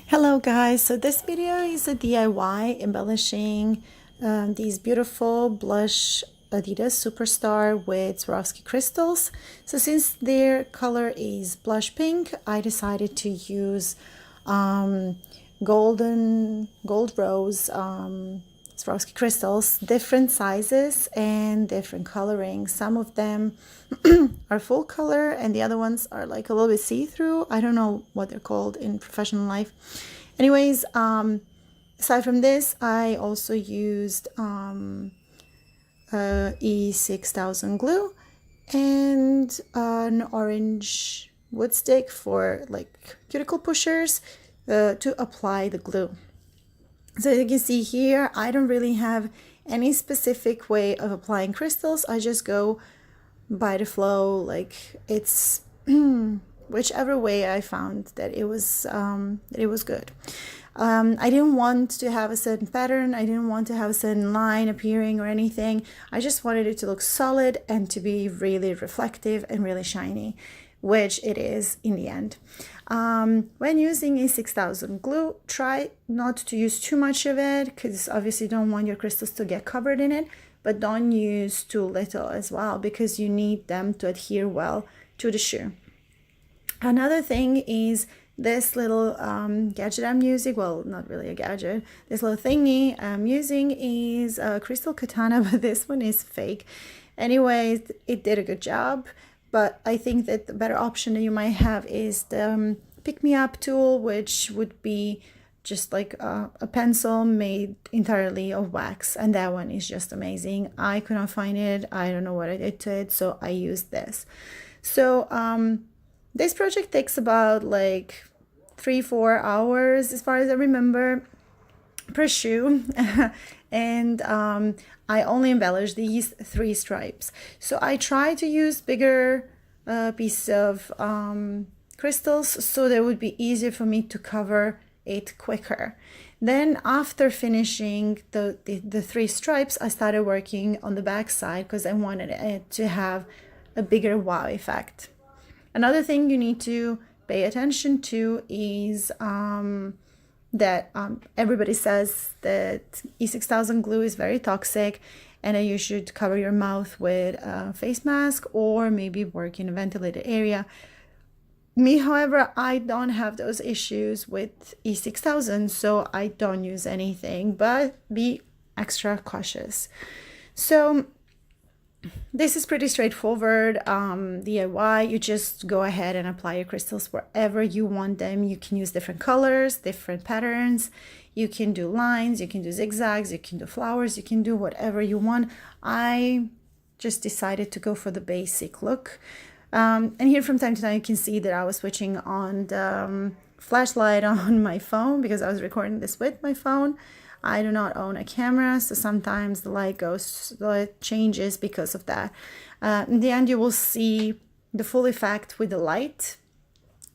Hello guys, so this video is a DIY embellishing these beautiful blush Adidas Superstar with Swarovski crystals. So since their color is blush pink, I decided to use gold rose Swarovski crystals, different sizes and different coloring. Some of them are full color and the other ones are like a little bit see-through. I don't know what they're called in professional life. Anyways, aside from this, I also used E6000 glue and an orange wood stick for like cuticle pushers to apply the glue. So as you can see here, I don't really have any specific way of applying crystals. I just go by the flow, like it's whichever way I found that it was good. I didn't want to have a certain pattern. I didn't want to have a certain line appearing or anything. I just wanted it to look solid and to be really reflective and really shiny, which it is in the end. When using a 6000 glue, try not to use too much of it because obviously you don't want your crystals to get covered in it, but don't use too little as well because you need them to adhere well to the shoe. Another thing is this little gadget I'm using, well, not really a gadget, this little thingy I'm using is a crystal katana, but this one is fake. Anyways, it did a good job, but I think that the better option that you might have is the pick-me-up tool, which would be just like a pencil made entirely of wax, and that one is just amazing. I could not find it. I don't know what I did to it, so I used this. So this project takes about like 3-4 hours as far as I remember per shoe. And I only embellished these 3 stripes. So I try to use bigger pieces of crystals so that it would be easier for me to cover it quicker. Then after finishing the 3 stripes, I started working on the back side because I wanted it to have a bigger wow effect. Another thing you need to pay attention to is that everybody says that E6000 glue is very toxic and that you should cover your mouth with a face mask or maybe work in a ventilated area. Me, however, I don't have those issues with E6000, so I don't use anything, but be extra cautious. So this is pretty straightforward DIY. You just go ahead and apply your crystals wherever you want them. You can use different colors, different patterns. You can do lines, you can do zigzags, you can do flowers, you can do whatever you want. I just decided to go for the basic look. And here from time to time you can see that I was switching on the flashlight on my phone because I was recording this with my phone. I do not own a camera, so sometimes the light changes because of that. In the end, you will see the full effect with the light,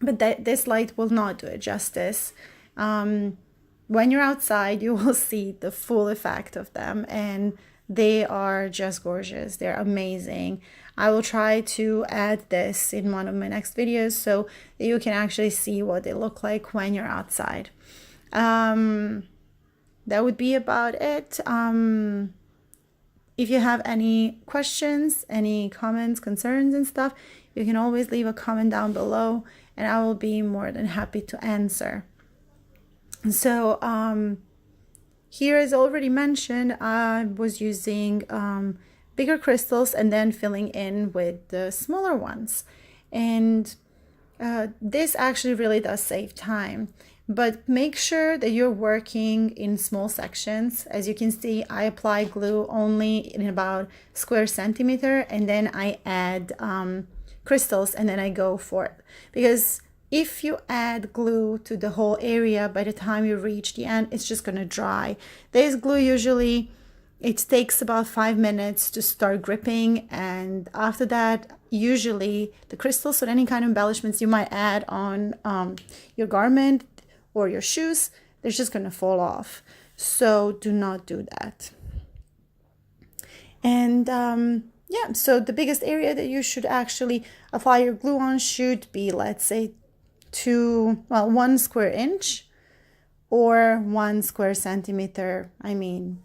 but this light will not do it justice. When you're outside, you will see the full effect of them, and they are just gorgeous. They're amazing. I will try to add this in one of my next videos so that you can actually see what they look like when you're outside. That would be about it. If you have any questions, any comments, concerns and stuff, you can always leave a comment down below and I will be more than happy to answer. So here, as already mentioned, I was using bigger crystals and then filling in with the smaller ones. And this actually really does save time. But make sure that you're working in small sections. As you can see, I apply glue only in about square centimeter and then I add crystals and then I go for it. Because if you add glue to the whole area, by the time you reach the end, it's just gonna dry. This glue usually, it takes about 5 minutes to start gripping, and after that, usually the crystals or any kind of embellishments you might add on your garment or your shoes, they're just gonna fall off. So do not do that. And yeah, so the biggest area that you should actually apply your glue on should be, let's say, 1 square inch or 1 square centimeter. I mean,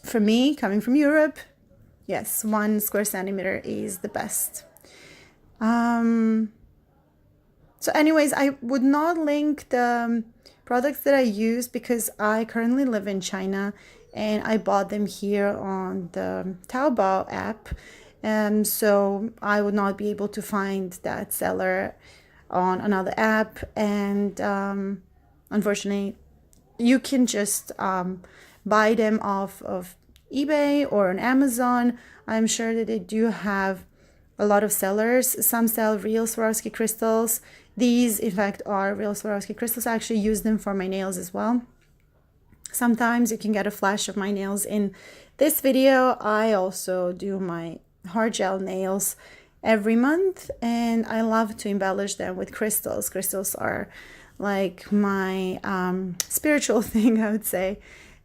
for me, coming from Europe, yes, 1 square centimeter is the best. So anyways, I would not link the products that I use because I currently live in China and I bought them here on the Taobao app. And so I would not be able to find that seller on another app. And unfortunately, you can just buy them off of eBay or on Amazon. I'm sure that they do have a lot of sellers. Some sell real Swarovski crystals. These, in fact, are real Swarovski crystals. I actually use them for my nails as well. Sometimes you can get a flash of my nails in this video. I also do my hard gel nails every month, and I love to embellish them with crystals. Crystals are like my spiritual thing, I would say.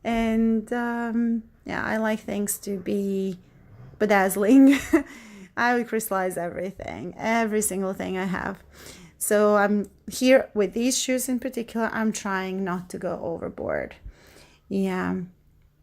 And yeah, I like things to be bedazzling. I would crystallize everything, every single thing I have. So I'm here with these shoes in particular, I'm trying not to go overboard. Yeah.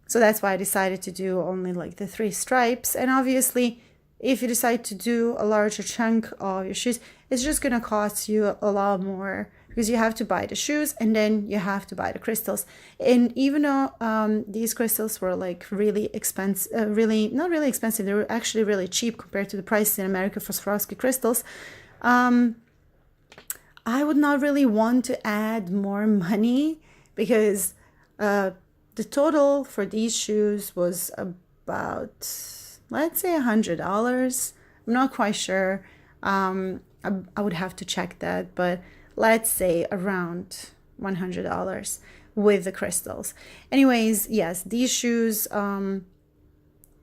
So that's why I decided to do only like the 3 stripes. And obviously, if you decide to do a larger chunk of your shoes, it's just going to cost you a lot more because you have to buy the shoes and then you have to buy the crystals. And even though these crystals were like really expensive, not really expensive, they were actually really cheap compared to the prices in America for Swarovski crystals. I would not really want to add more money because the total for these shoes was about, let's say, $100. I'm not quite sure. I would have to check that, but let's say around $100 with the crystals. Anyways, yes, these shoes are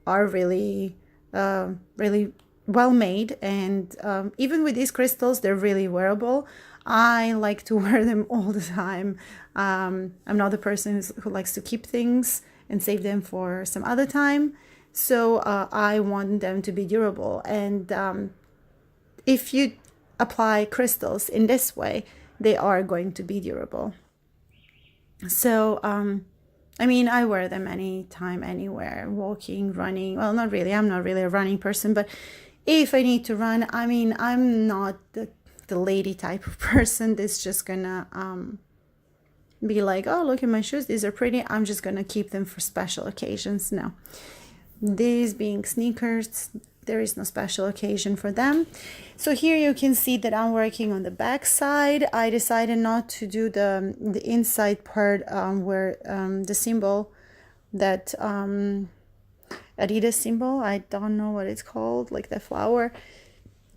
really, really well made, and even with these crystals, they're really wearable. I like to wear them all the time. I'm not the person who likes to keep things and save them for some other time. So I want them to be durable. And if you apply crystals in this way, they are going to be durable. So, I mean, I wear them anytime, anywhere, walking, running. Well, not really. I'm not really a running person, but if I need to run, I mean, I'm not the lady type of person that's just gonna be like, oh, look at my shoes, these are pretty, I'm just gonna keep them for special occasions. No, these being sneakers, there is no special occasion for them. So here you can see that I'm working on the back side. I decided not to do the inside part where the symbol, that adidas symbol, I don't know what it's called, like the flower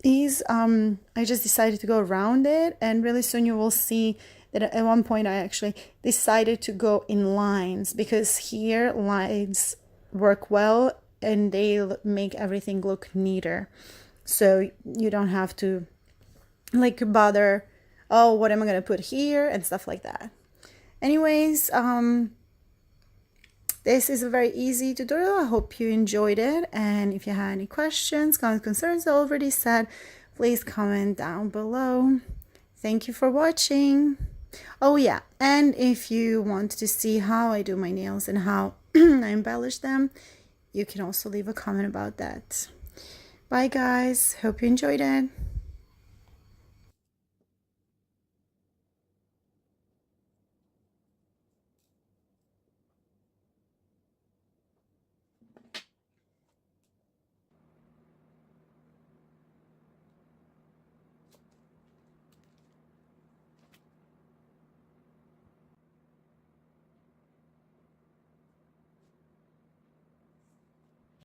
is. I just decided to go around it, and really soon you will see that at one point I actually decided to go in lines, because here lines work well and they make everything look neater, so you don't have to like bother, oh, what am I gonna put here and stuff like that. Anyways, this is a very easy tutorial. I hope you enjoyed it, and if you have any questions, comments, concerns, I already said, please comment down below. Thank you for watching. Oh yeah, and if you want to see how I do my nails and how I embellish them, you can also leave a comment about that. Bye guys, hope you enjoyed it.